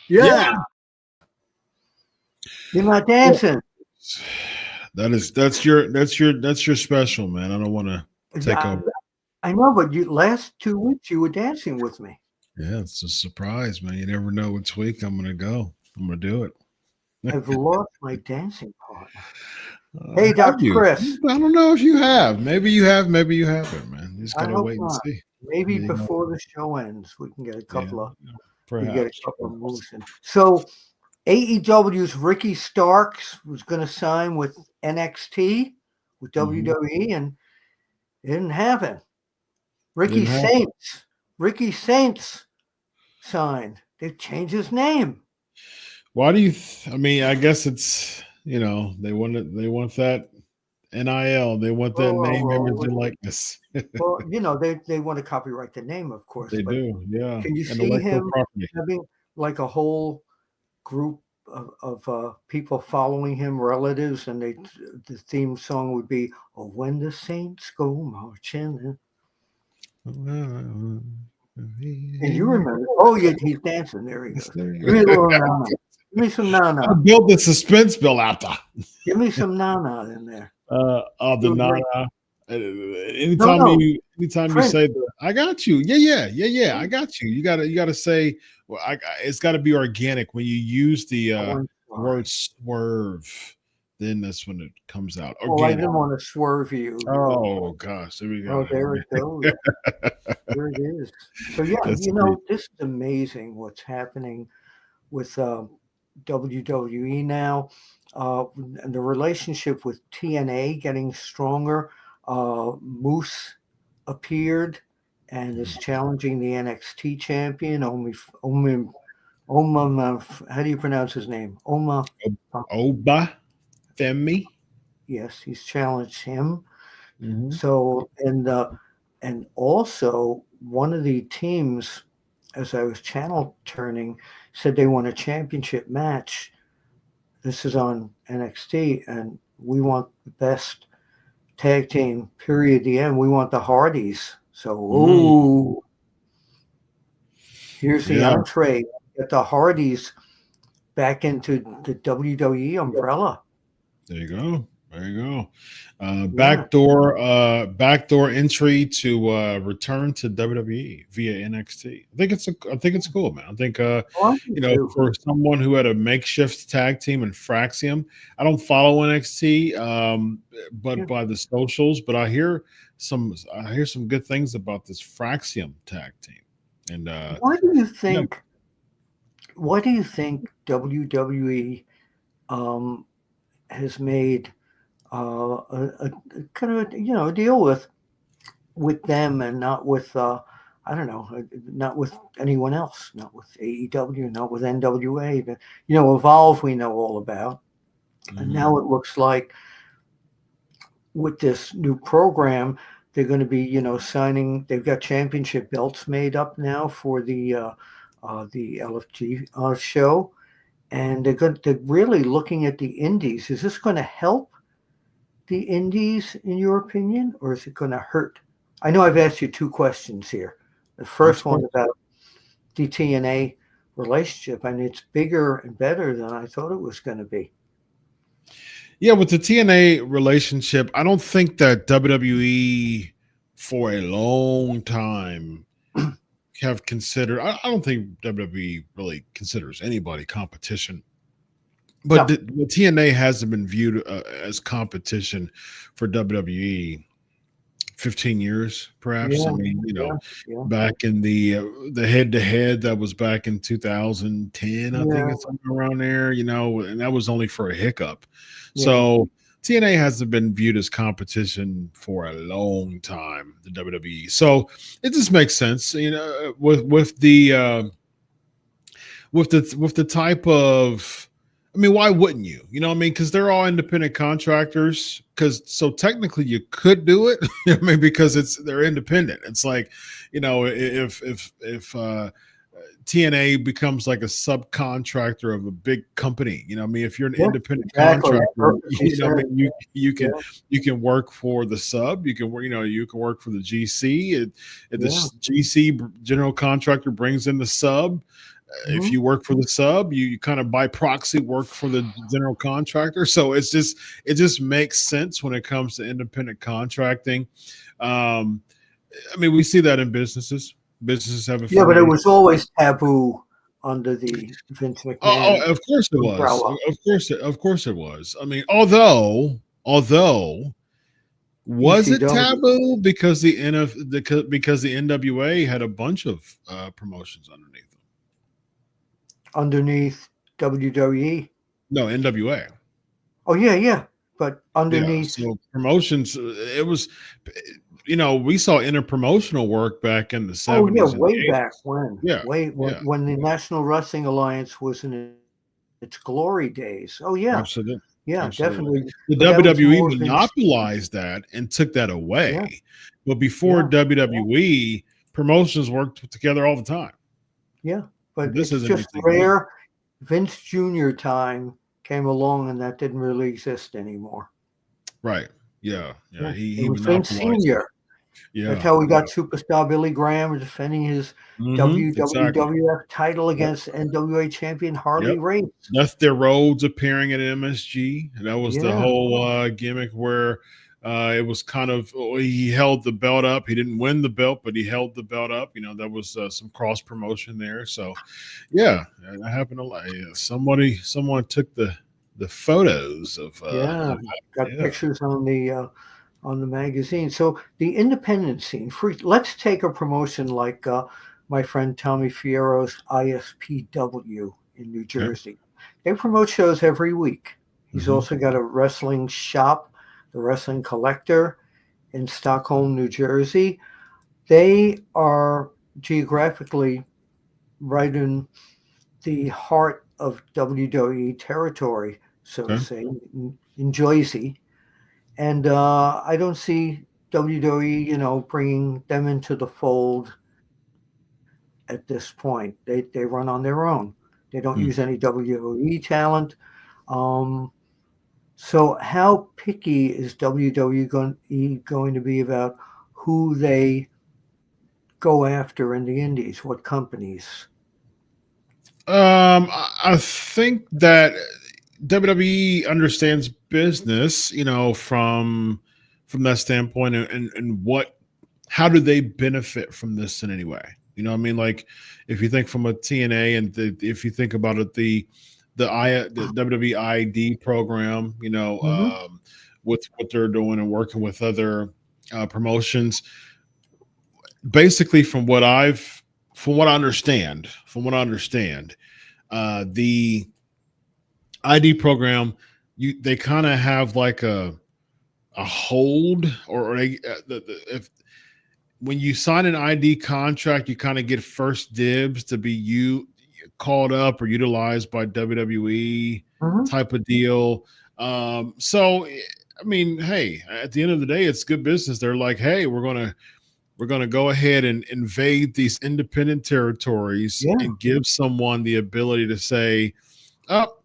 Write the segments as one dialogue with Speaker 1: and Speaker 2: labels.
Speaker 1: Yeah. You're not dancing.
Speaker 2: That's your special, man. I don't want to take over.
Speaker 1: I know, but last 2 weeks you were dancing with me.
Speaker 2: Yeah, it's a surprise, man. You never know which week I'm gonna go. I'm gonna do it.
Speaker 1: I've lost my dancing partner. Hey, Dr. Chris.
Speaker 2: I don't know if you have. Maybe you have. Maybe you haven't, man. You just gotta wait and see.
Speaker 1: Maybe before the show ends, we can get a couple of moves in. So AEW's Ricky Starks was going to sign with NXT with WWE, and it didn't happen. Ricky Saints signed. They've changed his name.
Speaker 2: Why do you? I mean, I guess it's they want that NIL. They want that name, image, and likeness.
Speaker 1: Well, they want to copyright the name, of course.
Speaker 2: They do, yeah.
Speaker 1: Can you see him having like a whole group of people following him, relatives, and the theme song would be, "Oh, when the Saints go marching." And you remember? Oh, yeah, he's dancing. There he goes. Give me a little nana. Give me some nana.
Speaker 2: Build the suspense, Bill Apter.
Speaker 1: Give me some nana in there.
Speaker 2: The nana. Anytime you say that, I got you. Yeah. I got you. You gotta say. Well, it's got to be organic. When you use the word swerve, then that's when it comes out.
Speaker 1: Organic. Oh, I didn't want to swerve you.
Speaker 2: Oh gosh, there we go.
Speaker 1: Oh, there it goes. There it is. So yeah, this is amazing what's happening with WWE now, and the relationship with TNA getting stronger. Moose appeared and is challenging the NXT champion. Oma, how do you pronounce his name?
Speaker 2: Oba Femi.
Speaker 1: Yes, he's challenged him. So, and also one of the teams, as I was channel turning, said they want a championship match. This is on NXT, and we want the best tag team, period, the end. We want the Hardys. So, here's the entree. Get the Hardys back into the WWE umbrella.
Speaker 2: There you go. Backdoor entry to return to WWE via NXT. I think it's cool, man. I think for someone who had a makeshift tag team in Fraxium, I don't follow NXT, but by the socials, but I hear some good things about this Fraxium tag team. And
Speaker 1: why do you think WWE has made a kind of a deal with them and not with not with anyone else, not with AEW, not with NWA. But Evolve we know all about, and now it looks like with this new program they're going to be signing. They've got championship belts made up now for the LFG show, and they're really looking at the indies. Is this going to help the indies, in your opinion, or is it going to hurt? I know I've asked you two questions here. The first one about the TNA relationship, and it's bigger and better than I thought it was going to be.
Speaker 2: Yeah, with the TNA relationship, I don't think that WWE for a long time have considered. I don't think WWE really considers anybody competition. But
Speaker 1: No.
Speaker 2: the TNA hasn't been viewed as competition for WWE 15 years, perhaps.
Speaker 1: Yeah,
Speaker 2: I mean,
Speaker 1: yeah,
Speaker 2: back in the head to head that was back in 2010, I think
Speaker 1: yeah,
Speaker 2: it's somewhere around there, and that was only for a hiccup.
Speaker 1: yeah.
Speaker 2: So TNA hasn't been viewed as competition for a long time, the WWE. So it just makes sense, with the type of, I mean, why wouldn't you? You know what I mean? Because they're all independent contractors. So technically you could do it. I mean, because they're independent. It's like, if TNA becomes like a subcontractor of a big company, I mean, if you're an independent contractor, I mean, you can work for the sub. You can work, you can work for the GC. If the GC general contractor brings in the sub. If you work for the sub, you kind of by proxy work for the general contractor. So it just makes sense when it comes to independent contracting. I mean, we see that in businesses. Businesses have
Speaker 1: Yeah, but it was always taboo under the Vince McMahon.
Speaker 2: Oh, of course it was. Of course it was. I mean, although was it taboo because the NWA had a bunch of promotions underneath them?
Speaker 1: Underneath WWE?
Speaker 2: No, NWA.
Speaker 1: Oh, yeah. But underneath.
Speaker 2: Yeah, so promotions, it was, we saw interpromotional work back in the 70s.
Speaker 1: Oh, yeah, way back when.
Speaker 2: Yeah.
Speaker 1: When the National Wrestling Alliance was in its glory days. Oh, yeah.
Speaker 2: Absolutely.
Speaker 1: Yeah,
Speaker 2: Absolutely.
Speaker 1: definitely.
Speaker 2: The WWE monopolized that and took that away.
Speaker 1: Yeah.
Speaker 2: But before WWE, promotions worked together all the time.
Speaker 1: Yeah. But this is just rare. Vince Jr. time came along, and that didn't really exist anymore.
Speaker 2: Right. Yeah. He
Speaker 1: was Vince Sr.
Speaker 2: Yeah.
Speaker 1: That's how we got superstar Billy Graham defending his WWF title against NWA champion Harley Race.
Speaker 2: Dusty Rhodes appearing at MSG. That was the whole gimmick where it was kind of, he held the belt up. He didn't win the belt, but he held the belt up. That was some cross promotion there. So, yeah, that happened a lot. Someone took the photos of.
Speaker 1: Got pictures on the magazine. So the independent scene. Let's take a promotion like my friend Tommy Fierro's ISPW in New Jersey. They promote shows every week. He's also got a wrestling shop, the Wrestling Collector, in Stockholm, New Jersey. They are geographically right in the heart of WWE territory, so to say, in Jersey. And I don't see WWE, bringing them into the fold at this point. They run on their own. They don't use any WWE talent. So how picky is WWE going to be about who they go after in the indies? What companies?
Speaker 2: I think that WWE understands business, from that standpoint, and how do they benefit from this in any way? You know what I mean? Like, if you think from a TNA, and if you think about it, the WWE ID program, with what they're doing and working with other promotions, basically from what I understand, the ID program, they kind of have like a hold, or if when you sign an ID contract, you kind of get first dibs to be called up or utilized by WWE type of deal. So I mean, hey, at the end of the day, it's good business. They're like, hey, we're gonna go ahead and invade these independent territories and give someone the ability to say, oh,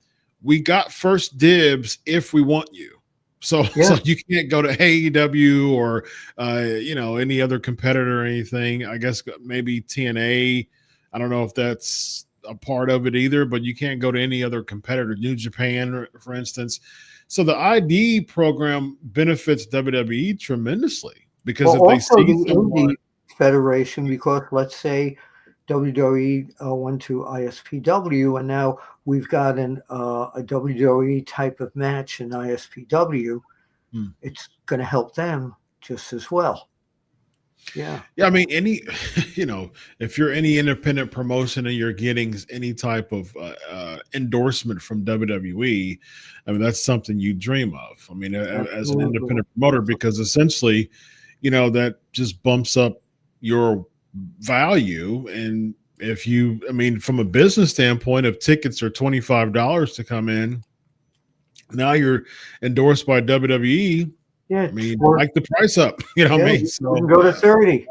Speaker 2: we got first dibs if we want you. So
Speaker 1: Yeah.
Speaker 2: you can't go to AEW or any other competitor or anything. I guess maybe TNA. I don't know if that's a part of it either, but you can't go to any other competitor. New Japan, for instance. So the ID program benefits WWE tremendously because
Speaker 1: Well,
Speaker 2: if they
Speaker 1: also
Speaker 2: see
Speaker 1: the
Speaker 2: someone,
Speaker 1: Indie Federation, because let's say WWE went to ISPW, and now we've got a WWE type of match in ISPW.
Speaker 2: hmm.
Speaker 1: It's going to help them just as well. Yeah.
Speaker 2: Yeah, I mean, if you're any independent promotion and you're getting any type of endorsement from WWE, I mean, that's something you dream of. I mean, as an
Speaker 1: Absolutely.
Speaker 2: independent promoter, because essentially, that just bumps up your value. And I mean, from a business standpoint, if tickets are $25 to come in, now you're endorsed by WWE.
Speaker 1: Yeah.
Speaker 2: I mean, hike the price up. You know what I
Speaker 1: Yeah.
Speaker 2: mean?
Speaker 1: You
Speaker 2: So
Speaker 1: can go to 30.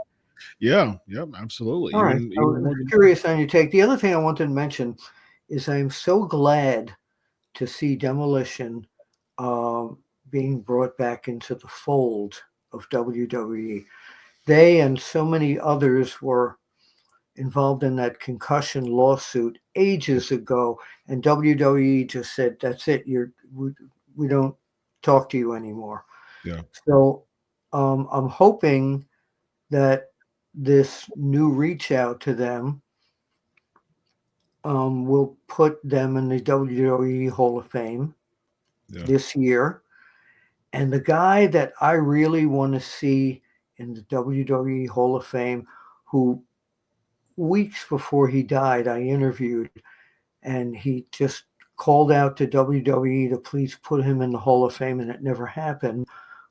Speaker 2: yeah, yep, absolutely.
Speaker 1: All right.
Speaker 2: Even
Speaker 1: I was
Speaker 2: more than that.
Speaker 1: curious on your take. The other thing I wanted to mention is I'm so glad to see Demolition being brought back into the fold of WWE. They and so many others were involved in that concussion lawsuit ages ago, and WWE just said, "That's it. We don't talk to you anymore."
Speaker 2: Yeah,
Speaker 1: So I'm hoping that this new reach out to them will put them in the WWE Hall of Fame
Speaker 2: yeah.
Speaker 1: this year. And the guy that I really want to see in the WWE Hall of Fame, who weeks before he died, I interviewed, and he just called out to WWE to please put him in the Hall of Fame, and it never happened,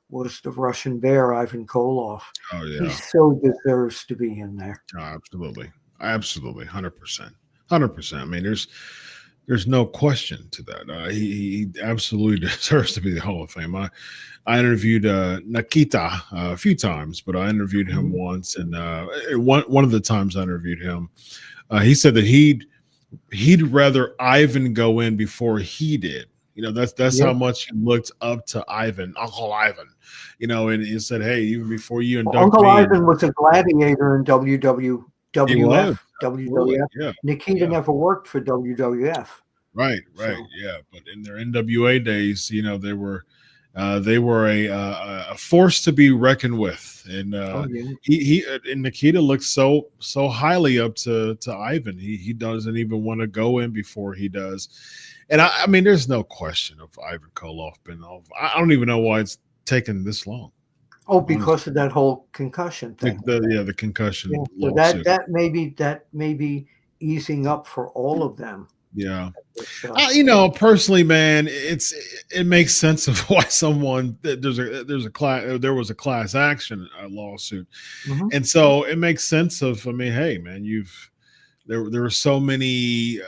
Speaker 1: was the Russian Bear, Ivan Koloff.
Speaker 2: Oh
Speaker 1: He
Speaker 2: yeah.
Speaker 1: so deserves to be in there.
Speaker 2: Oh, absolutely. Absolutely. 100%. 100%. I mean, there's no question to that. He absolutely deserves to be the Hall of Fame. I interviewed Nikita a few times, but I interviewed him
Speaker 1: Mhm.
Speaker 2: once, and one of the times I interviewed him, he said that he'd rather Ivan go in before he did. That's
Speaker 1: Yeah.
Speaker 2: how much he looked up to Ivan, Uncle Ivan. And he said, "Hey, even before you
Speaker 1: Well,
Speaker 2: induct
Speaker 1: Uncle
Speaker 2: me,"
Speaker 1: Ivan was a gladiator in
Speaker 2: he was absolutely,
Speaker 1: WWF.
Speaker 2: yeah,
Speaker 1: Nikita
Speaker 2: yeah.
Speaker 1: never worked for WWF.
Speaker 2: Right, right,
Speaker 1: So,
Speaker 2: yeah. But in their NWA days, they were a force to be reckoned with, and
Speaker 1: oh, yeah.
Speaker 2: and Nikita looks so highly up to Ivan. He doesn't even want to go in before he does, and I mean, there's no question of Ivan Koloff been off. I don't even know why it's taken this long.
Speaker 1: Oh,
Speaker 2: Honestly,
Speaker 1: because of that whole concussion thing.
Speaker 2: the
Speaker 1: Yeah.
Speaker 2: concussion
Speaker 1: So
Speaker 2: lawsuit.
Speaker 1: that may be easing up for all of them.
Speaker 2: Yeah.
Speaker 1: It's,
Speaker 2: Personally, man, it makes sense of why someone there was a class action lawsuit,
Speaker 1: mhm.
Speaker 2: and so it makes sense of. I mean, hey, man, there were so many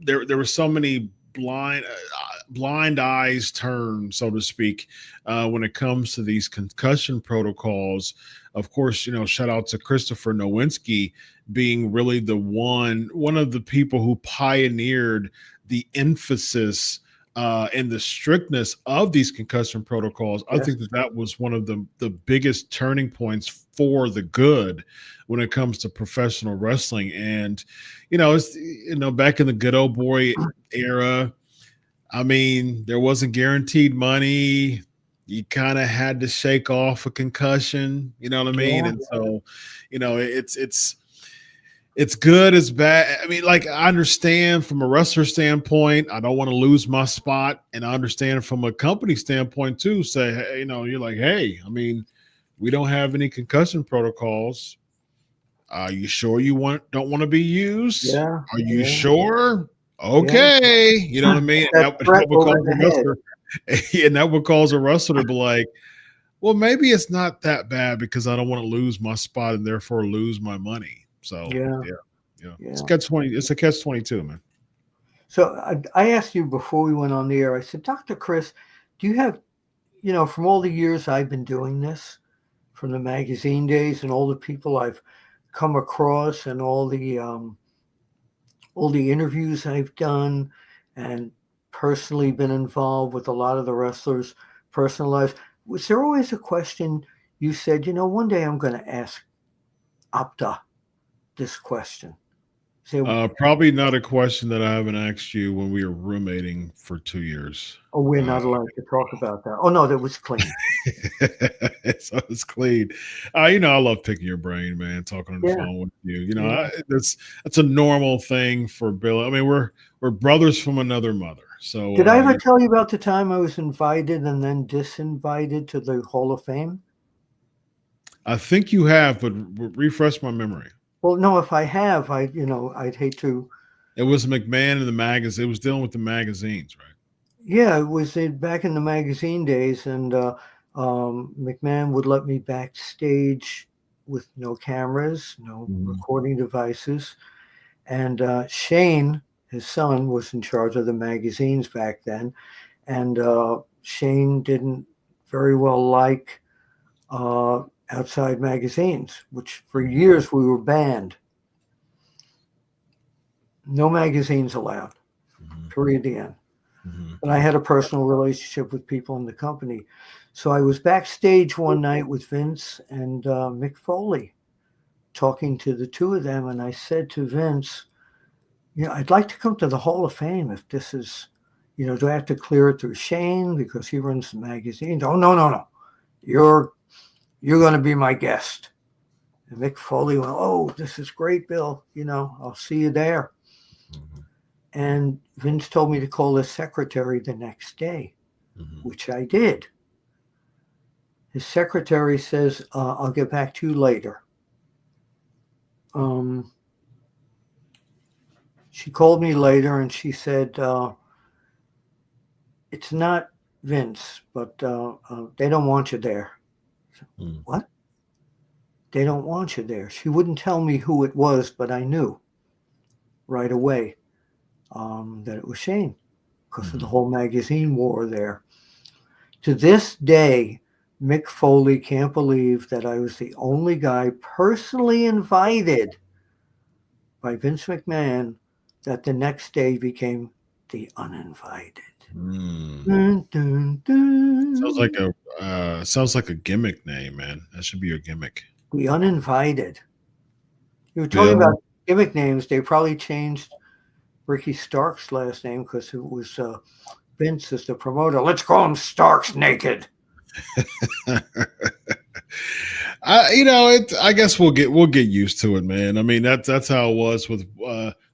Speaker 2: there were so many blind eyes turned, so to speak, when it comes to these concussion protocols. Of course, shout out to Christopher Nowinski being really one of the people who pioneered the emphasis and the strictness of these concussion protocols. I
Speaker 1: Yes.
Speaker 2: think that was one of the biggest turning points for the good when it comes to professional wrestling. And it's back in the good old boy era, I mean, there wasn't guaranteed money. You kind of had to shake off a concussion, you know what I mean?
Speaker 1: Yeah.
Speaker 2: And so, it's good, it's bad. I mean, like, I understand from a wrestler standpoint, I don't want to lose my spot, and I understand from a company standpoint too. Say, hey, you're like, hey, I mean, we don't have any concussion protocols. Are you sure you don't want to be used?
Speaker 1: Yeah.
Speaker 2: Are you
Speaker 1: Yeah.
Speaker 2: sure?
Speaker 1: Yeah.
Speaker 2: Okay, you know what I mean.
Speaker 1: That threat
Speaker 2: That would
Speaker 1: over
Speaker 2: cause
Speaker 1: the
Speaker 2: a
Speaker 1: head.
Speaker 2: wrestler, and that would cause a wrestler to be like, "Well, maybe it's not that bad because I don't want to lose my spot and therefore lose my money." So,
Speaker 1: Yeah.
Speaker 2: yeah, yeah, it's
Speaker 1: Yeah.
Speaker 2: catch 20. It's a catch 22, man.
Speaker 1: So I asked you before we went on the air, I said, Dr. Chris, do you have, from all the years I've been doing this, from the magazine days and all the people I've come across and all the interviews I've done and personally been involved with a lot of the wrestlers' personal lives. Was there always a question you said, one day I'm going to ask Apter this question?
Speaker 2: Probably not a question that I haven't asked you when we were roommating for 2 years.
Speaker 1: Oh, we're not allowed to talk about that. Oh, no, that was clean.
Speaker 2: So it's clean. I love picking your brain, man, talking on the phone with you. That's a normal thing for Bill. I mean, we're brothers from another mother. So
Speaker 1: did I ever tell you about the time I was invited and then disinvited to the Hall of Fame?
Speaker 2: I think you have, but refresh my memory.
Speaker 1: Well, no, if I have, I'd hate to.
Speaker 2: It was McMahon in the magazine. It was dealing with the magazines, right?
Speaker 1: Yeah, it was back in the magazine days, and McMahon would let me backstage with no cameras, no recording devices. And Shane, his son, was in charge of the magazines back then. And Shane didn't very well like outside magazines, which for years we were banned. No magazines allowed, period, the end. But I had a personal relationship with people in the company. So I was backstage one night with Vince and Mick Foley, talking to the two of them. And I said to Vince, I'd like to come to the Hall of Fame if this is, do I have to clear it through Shane because he runs the magazines? Oh, no. You're going to be my guest. And Mick Foley went, oh, this is great, Bill. I'll see you there. And Vince told me to call his secretary the next day, which I did. His secretary says, I'll get back to you later. She called me later and she said, it's not Vince, but they don't want you there. What? They don't want you there. She wouldn't tell me who it was, but I knew right away that it was Shane because of the whole magazine war there. To this day, Mick Foley can't believe that I was the only guy personally invited by Vince McMahon that the next day became the uninvited. Dun, dun, dun.
Speaker 2: Sounds like a gimmick name, man. That should be your gimmick.
Speaker 1: The uninvited. You were talking about gimmick names. They probably changed Ricky Stark's last name because it was Vince as the promoter. Let's call him Starks Naked.
Speaker 2: I guess we'll get used to it, man. I mean, that's how it was with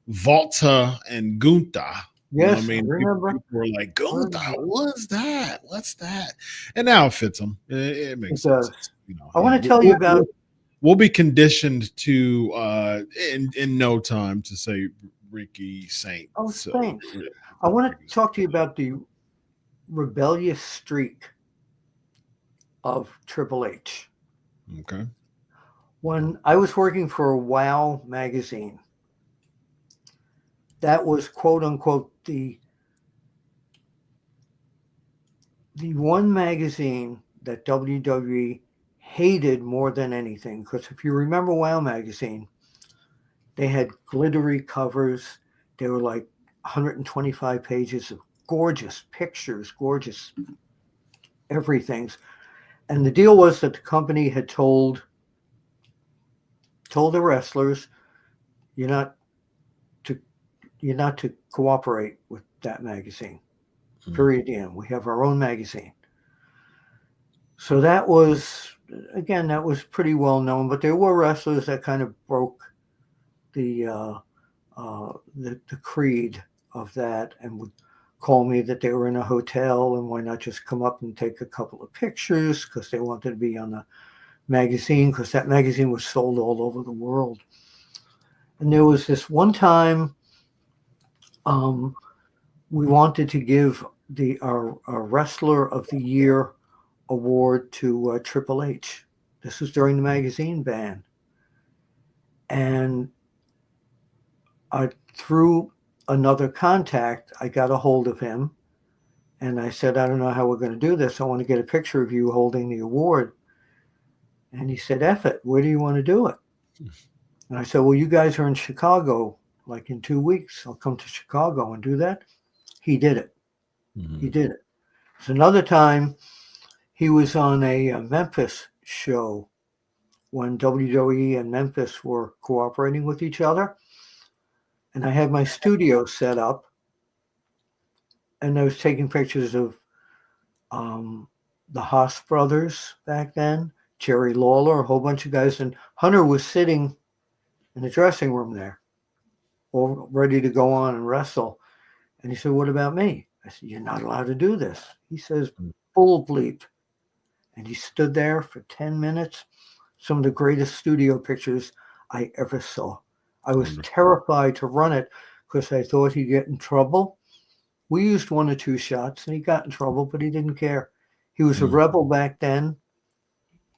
Speaker 2: Volta and Gunther.
Speaker 1: Yes,
Speaker 2: I mean,
Speaker 1: remember?
Speaker 2: people were like, Gunther, what's that? What's that? And now it fits them. It makes sense.
Speaker 1: I want to tell you about.
Speaker 2: We'll be conditioned to in no time to say Ricky Saint.
Speaker 1: Oh, thanks. I want to talk to you about the rebellious streak of Triple H.
Speaker 2: Okay.
Speaker 1: When I was working for WOW magazine, that was quote unquote the one magazine that WWE hated more than anything. Because if you remember WOW magazine, they had glittery covers. They were like 125 pages of gorgeous pictures, gorgeous everything's. And the deal was that the company had told the wrestlers, you're not to cooperate with that magazine. Period. And we have our own magazine. So that was pretty well known, but there were wrestlers that kind of broke the creed of that and would call me that they were in a hotel and why not just come up and take a couple of pictures because they wanted to be on the magazine because that magazine was sold all over the world. And there was this one time we wanted to give our Wrestler of the Year award to Triple H. This was during the magazine ban. And through another contact, I got a hold of him and I said, I don't know how we're going to do this. I want to get a picture of you holding the award. And he said, F it, where do you want to do it? And I said, well, you guys are in Chicago, like in 2 weeks. I'll come to Chicago and do that. He did it. He did it. So another time, he was on a Memphis show when WWE and Memphis were cooperating with each other. And I had my studio set up, and I was taking pictures of the Haas brothers back then, Jerry Lawler, a whole bunch of guys. And Hunter was sitting in the dressing room there, all ready to go on and wrestle. And he said, "What about me?" I said, "You're not allowed to do this." He says, "Bull bleep." And he stood there for 10 minutes. Some of the greatest studio pictures I ever saw. I was terrified to run it because I thought he'd get in trouble. We used 1 or 2 shots, and he got in trouble, but he didn't care. He was a rebel back then.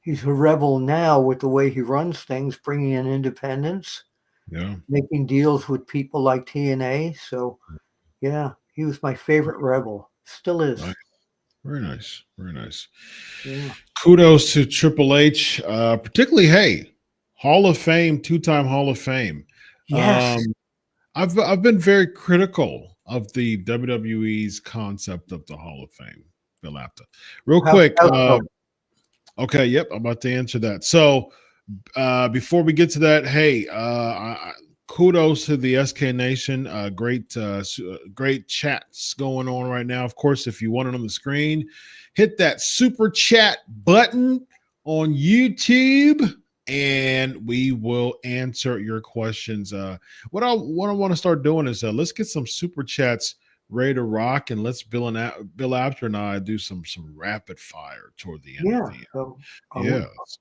Speaker 1: He's a rebel now with the way he runs things, bringing in independence, making deals with people like TNA. So, yeah, he was my favorite rebel. Still is.
Speaker 2: Nice. Very nice. Very nice.
Speaker 1: Yeah.
Speaker 2: Kudos to Triple H, particularly, hey, Hall of Fame, 2-time Hall of Fame.
Speaker 1: Yes.
Speaker 2: I've been very critical of the WWE's concept of the Hall of Fame, Bill Apter. Real quick. Okay, yep, I'm about to answer that. So before we get to that, hey, kudos to the SK Nation. Great chats going on right now. Of course, if you want it on the screen, hit that super chat button on YouTube, and we will answer your questions. What I want to start doing is let's get some super chats ready to rock, and let's Bill Apter and I do some rapid fire toward the end.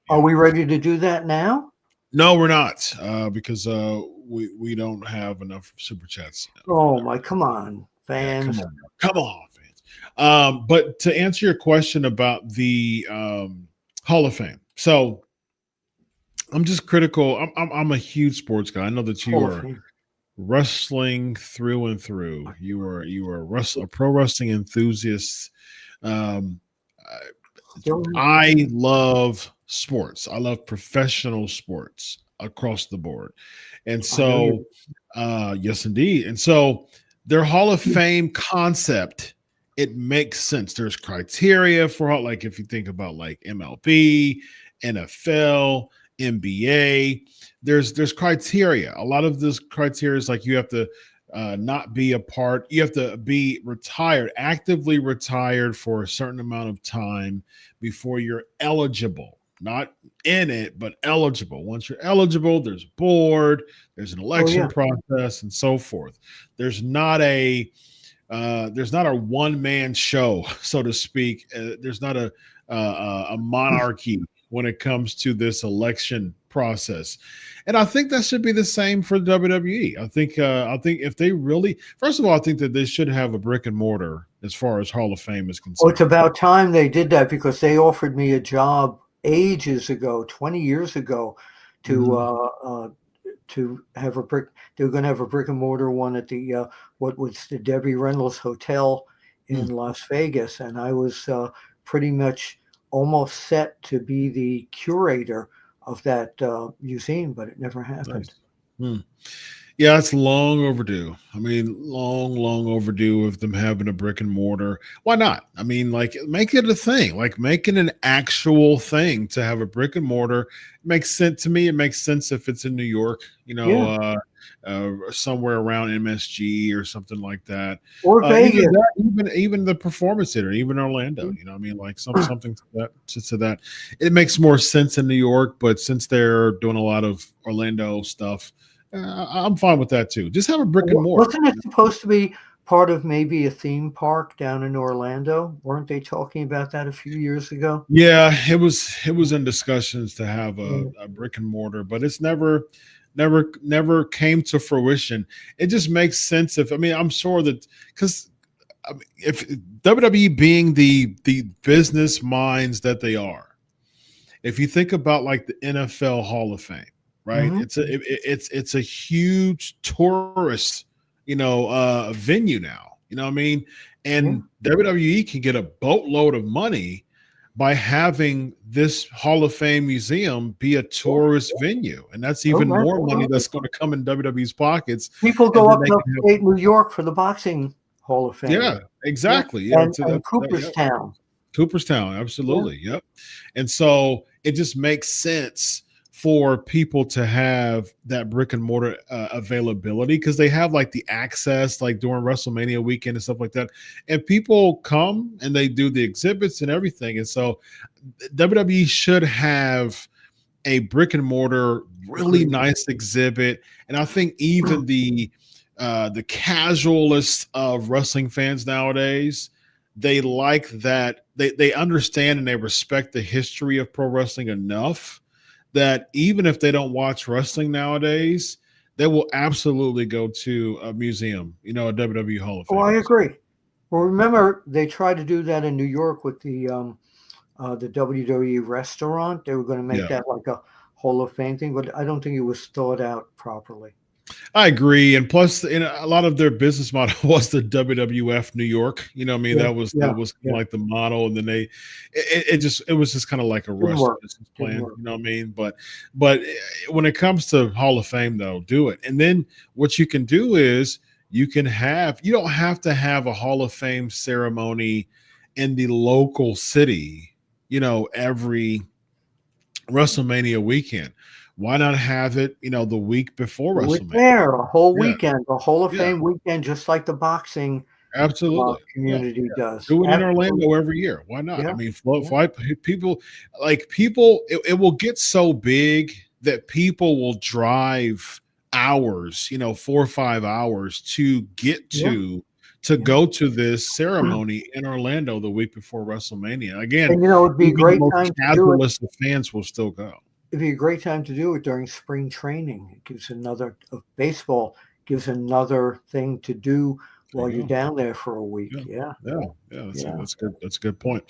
Speaker 1: Are we ready to do that now?
Speaker 2: No, we're not, because we don't have enough super chats.
Speaker 1: Oh my, come on, fans.
Speaker 2: Yeah, come on, fans. But to answer your question about the Hall of Fame, so I'm just critical. I'm a huge sports guy. I know that you are wrestling through and through. You are a pro wrestling enthusiast. I love sports. I love professional sports across the board. And so, yes, indeed. And so their Hall of Fame concept, it makes sense. There's criteria for how, like, if you think about like MLB, NFL, NBA, there's criteria. A lot of this criteria is like you have to not be a part. You have to be retired, actively retired for a certain amount of time before you're eligible. Not in it, but eligible. Once you're eligible, there's a board, there's an election process, and so forth. There's not a one-man show, so to speak. There's not a monarchy when it comes to this election process. And I think that should be the same for the WWE. I think if they really, first of all, I think that they should have a brick and mortar as far as Hall of Fame is concerned.
Speaker 1: Oh, it's about time they did that, because they offered me a job ages ago, 20 years ago, to have a brick. They were going to have a brick and mortar one at the what was the Debbie Reynolds Hotel in Las Vegas, and I was pretty much almost set to be the curator of that museum, but it never happened.
Speaker 2: Nice. Yeah, it's long overdue. I mean, long overdue of them having a brick and mortar. Why not? I mean, like, make it a thing, like make it an actual thing to have a brick and mortar. It makes sense to me. It makes sense if it's in New York, somewhere around MSG or something like that.
Speaker 1: Or Vegas.
Speaker 2: Even the Performance Center, even Orlando, I mean, like something to that. It makes more sense in New York, but since they're doing a lot of Orlando stuff, I'm fine with that too. Just have a brick and mortar.
Speaker 1: Wasn't it supposed to be part of maybe a theme park down in Orlando? Weren't they talking about that a few years ago?
Speaker 2: Yeah, it was in discussions to have a brick and mortar, but it's never came to fruition. It just makes sense I'm sure that, because if WWE being the business minds that they are, if you think about like the NFL Hall of Fame, right? It's a huge tourist, venue now. You know what I mean? And WWE can get a boatload of money by having this Hall of Fame museum be a tourist venue, and that's even more money that's going to come in WWE's pockets.
Speaker 1: People go up to upstate New York for the boxing Hall of Fame.
Speaker 2: Yeah, exactly.
Speaker 1: Yeah.
Speaker 2: Yeah,
Speaker 1: And Cooperstown.
Speaker 2: Cooperstown, absolutely. Yep. And so it just makes sense for people to have that brick and mortar availability because they have like the access, like during WrestleMania weekend and stuff like that. And people come and they do the exhibits and everything. And so WWE should have a brick and mortar, really nice exhibit. And I think even the casualist of wrestling fans nowadays, they like that they understand and they respect the history of pro wrestling enough that even if they don't watch wrestling nowadays, they will absolutely go to a museum, a WWE Hall of Fame.
Speaker 1: Oh, I agree. Well, remember they tried to do that in New York with the WWE restaurant. They were going to make that like a Hall of Fame thing, but I don't think it was thought out properly.
Speaker 2: I agree, and plus, a lot of their business model was the WWF New York. That was like the model, and then it was just kind of like a rush business plan. You know what I mean? But when it comes to Hall of Fame, though, do it, and then what you can do is you don't have to have a Hall of Fame ceremony in the local city. Every WrestleMania weekend. Why not have it, the week before WrestleMania?
Speaker 1: There, a whole weekend, a Hall of Fame weekend, just like the boxing community does.
Speaker 2: Do it in Orlando every year. Why not?
Speaker 1: Yeah.
Speaker 2: I mean, people, it will get so big that people will drive hours, 4 or 5 hours to get to go to this ceremony in Orlando the week before WrestleMania. Again,
Speaker 1: and it'd be a great time to do it.
Speaker 2: The fans will still go.
Speaker 1: It'd be a great time to do it during spring training. It gives baseball gives another thing to do while you're down there for a week.
Speaker 2: That's good. That's a good point.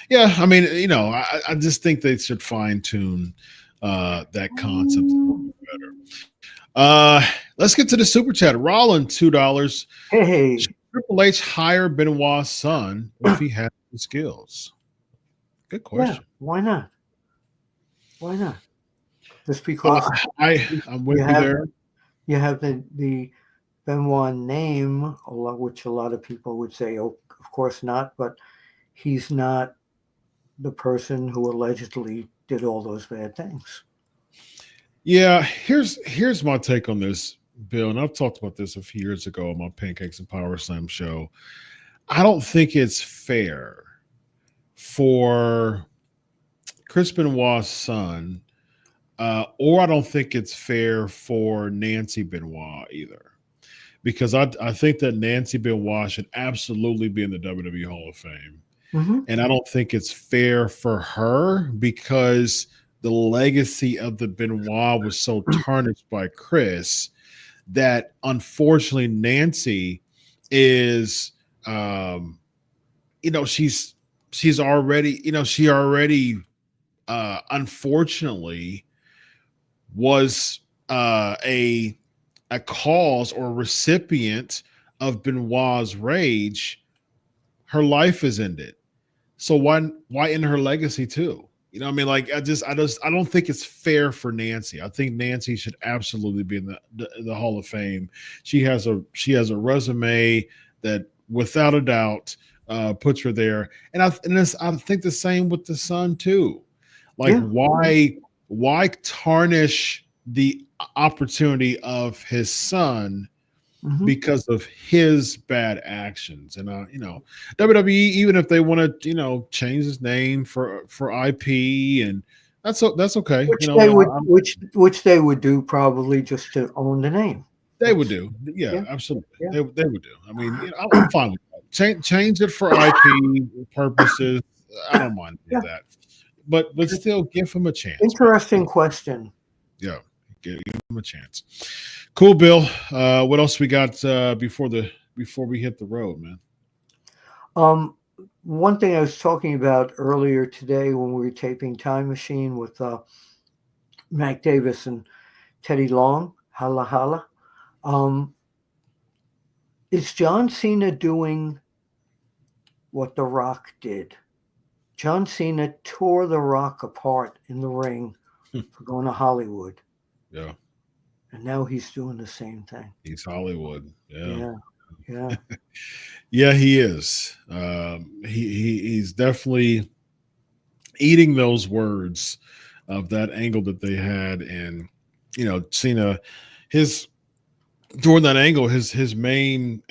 Speaker 2: Yeah, I mean, I just think they should fine tune that concept a little bit better. Let's get to the super chat. Rollin, $2.
Speaker 1: Hey,
Speaker 2: should Triple H hire Benoit's son if he has the skills? Good question.
Speaker 1: Yeah, why not? Why not? Just because
Speaker 2: I'm with you there.
Speaker 1: You have the Benoit name, which a lot of people would say, "Oh, of course not," but he's not the person who allegedly did all those bad things.
Speaker 2: Yeah, here's my take on this, Bill, and I've talked about this a few years ago on my Pancakes and Power Slam show. I don't think it's fair for Chris Benoit's son, or I don't think it's fair for Nancy Benoit either, because I think that Nancy Benoit should absolutely be in the WWE Hall of Fame, and I don't think it's fair for her because the legacy of the Benoit was so tarnished by Chris that unfortunately Nancy is, she's already, she already unfortunately was a cause or recipient of Benoit's rage. Her life is ended. So why end her legacy too? I don't think it's fair for Nancy. I think Nancy should absolutely be in the Hall of Fame. She has a resume that without a doubt puts her there. And I think the same with the son too. Why tarnish the opportunity of his son because of his bad actions? And WWE, even if they want to change his name for IP, and that's okay.
Speaker 1: Which they would do probably just to own the name.
Speaker 2: They would do, absolutely. Yeah. They would do. I mean, I'm fine with that. Change it for IP purposes. I don't mind that. But still give him a chance.
Speaker 1: Interesting question.
Speaker 2: Yeah, give him a chance. Cool, Bill. What else we got before we hit the road, man?
Speaker 1: One thing I was talking about earlier today when we were taping Time Machine with Mac Davis and Teddy Long, Holla Holla. Is John Cena doing what The Rock did? John Cena tore The Rock apart in the ring for going to Hollywood.
Speaker 2: Yeah.
Speaker 1: And now he's doing the same thing.
Speaker 2: He's Hollywood. Yeah.
Speaker 1: Yeah.
Speaker 2: Yeah, he is. He's definitely eating those words of that angle that they had, and Cena, his during that angle, his main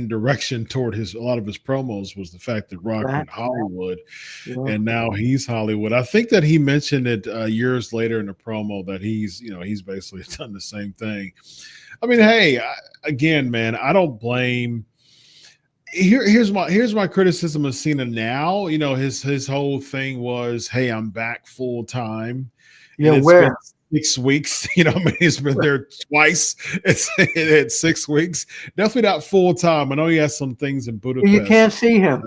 Speaker 2: direction toward a lot of his promos was the fact that Rock went Hollywood,
Speaker 1: Yeah.
Speaker 2: and now he's Hollywood. I think that he mentioned it years later in the promo that he's basically done the same thing. I mean, hey, again, man, I don't blame. Here's my criticism of Cena now. His whole thing was, hey, I'm back full time,
Speaker 1: Yeah,
Speaker 2: and it's
Speaker 1: where?
Speaker 2: been 6 weeks. I mean, he's been there twice. It's 6 weeks. Definitely not full time. I know he has some things in Budapest.
Speaker 1: You can't see him.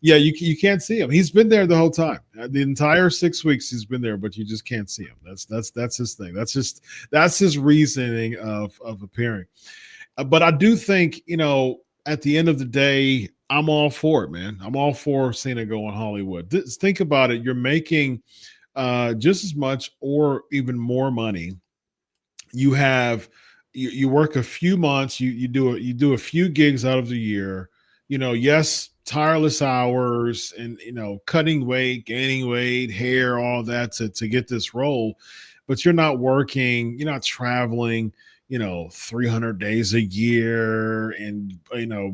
Speaker 2: Yeah, you can't see him. He's been there the whole time. The entire 6 weeks he's been there, but you just can't see him. That's his thing. That's his reasoning of appearing. But I do think, at the end of the day, I'm all for it, man. I'm all for Cena going Hollywood. Think about it. You're making just as much or even more money. You work a few months, you do a few gigs out of the year, yes, tireless hours and cutting weight, gaining weight, hair, all that to get this role, but you're not working, you're not traveling 300 days a year and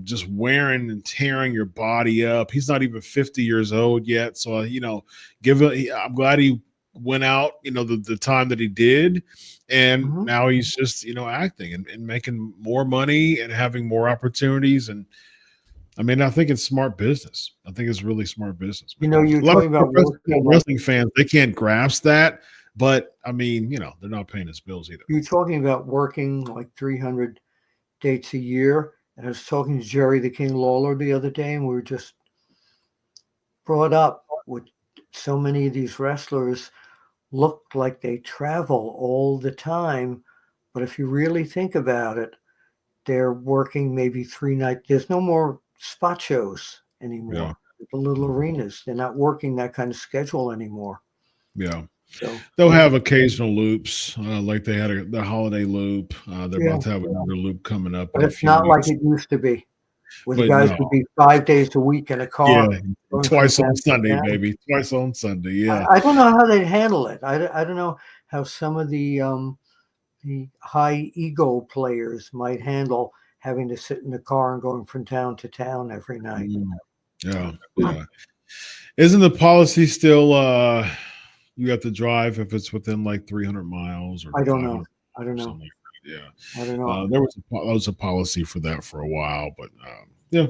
Speaker 2: just wearing and tearing your body up. He's not even 50 years old yet, so I'm glad he went out the time that he did, and now he's just acting and making more money and having more opportunities. And I mean, I think it's smart business. I think it's really smart business, man.
Speaker 1: You're talking about
Speaker 2: wrestling fans, they can't grasp that. But I mean, they're not paying his bills either.
Speaker 1: You're talking about working like 300 dates a year. And I was talking to Jerry the King Lawler the other day, and we were just brought up with so many of these wrestlers look like they travel all the time. But if you really think about it, they're working maybe 3 nights. There's no more spot shows anymore.
Speaker 2: Yeah.
Speaker 1: The little arenas, they're not working that kind of schedule anymore.
Speaker 2: Yeah.
Speaker 1: So
Speaker 2: they'll have occasional loops, like they had the holiday loop. They're about to have another loop coming up.
Speaker 1: But it's not like it used to be, where the guys would be 5 days a week in a car.
Speaker 2: Yeah, twice on Sunday, baby. Twice on Sunday, yeah.
Speaker 1: I don't know how they'd handle it. I don't know how some of the high ego players might handle having to sit in the car and going from town to town every night.
Speaker 2: Yeah. Isn't the policy still you have to drive if it's within like 300 miles or
Speaker 1: I don't know.
Speaker 2: Yeah.
Speaker 1: I don't know.
Speaker 2: There was a policy for that for a while, but they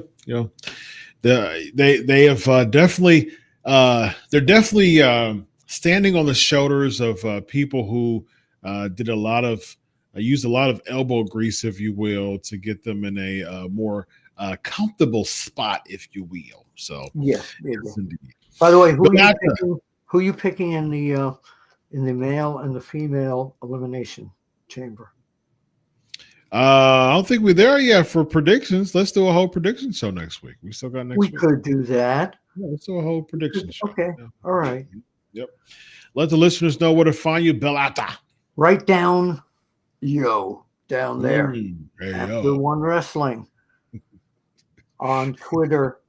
Speaker 2: have definitely they're definitely standing on the shoulders of people who did a lot of used a lot of elbow grease, if you will, to get them in a more comfortable spot, if you will. So
Speaker 1: yes indeed. By the way, who are you picking in the male and the female elimination chamber?
Speaker 2: I don't think we're there yet for predictions. Let's do a whole prediction show next week. We still got next week.
Speaker 1: We could do that.
Speaker 2: Yeah, let's do a whole prediction show.
Speaker 1: Okay. Yeah. All right.
Speaker 2: Yep. Let the listeners know where to find you, Bill Apter.
Speaker 1: Right down there.
Speaker 2: There
Speaker 1: After One Wrestling on Twitter.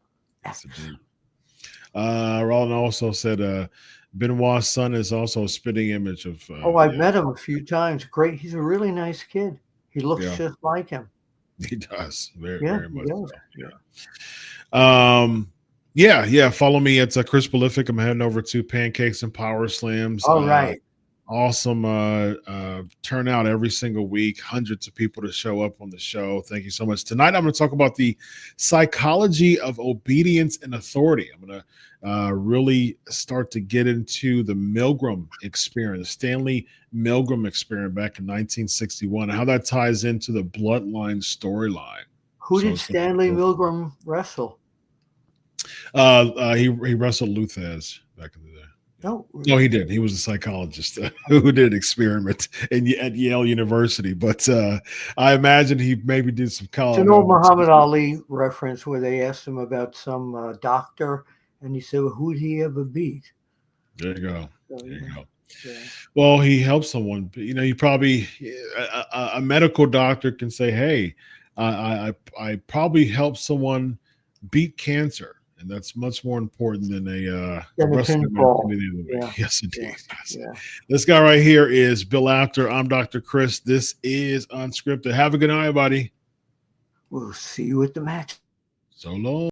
Speaker 2: Roland also said Benoit's son is also a spitting image of.
Speaker 1: I've met him a few times. Great. He's a really nice kid. He looks just like him.
Speaker 2: He does. Very much.
Speaker 1: Does.
Speaker 2: So. Yeah. Follow me at Chris Prolific. I'm heading over to Pancakes and Power Slams.
Speaker 1: All right.
Speaker 2: Awesome turnout every single week. Hundreds of people to show up on the show. Thank you so much. Tonight, I'm going to talk about the psychology of obedience and authority. I'm going to really start to get into the Milgram experience, the Stanley Milgram experience back in 1961, and how that ties into the Bloodline storyline.
Speaker 1: Who did Stanley Milgram wrestle?
Speaker 2: He wrestled Luthez back in the day. No, he did. He was a psychologist who did experiment at Yale University. But I imagine he maybe did some college.
Speaker 1: It's an old Muhammad Ali reference where they asked him about some doctor, and he said, well, who'd he ever beat?
Speaker 2: There you go. Yeah. Well, he helped someone. You probably a medical doctor can say, hey, I probably helped someone beat cancer, and that's much more important than a wrestling match any other way.
Speaker 1: Yeah.
Speaker 2: Yes, indeed.
Speaker 1: Yeah.
Speaker 2: Yes.
Speaker 1: Yeah.
Speaker 2: This guy right here is Bill Apter. I'm Dr. Chris. This is Unscripted. Have a good night, buddy.
Speaker 1: We'll see you at the match.
Speaker 2: So long.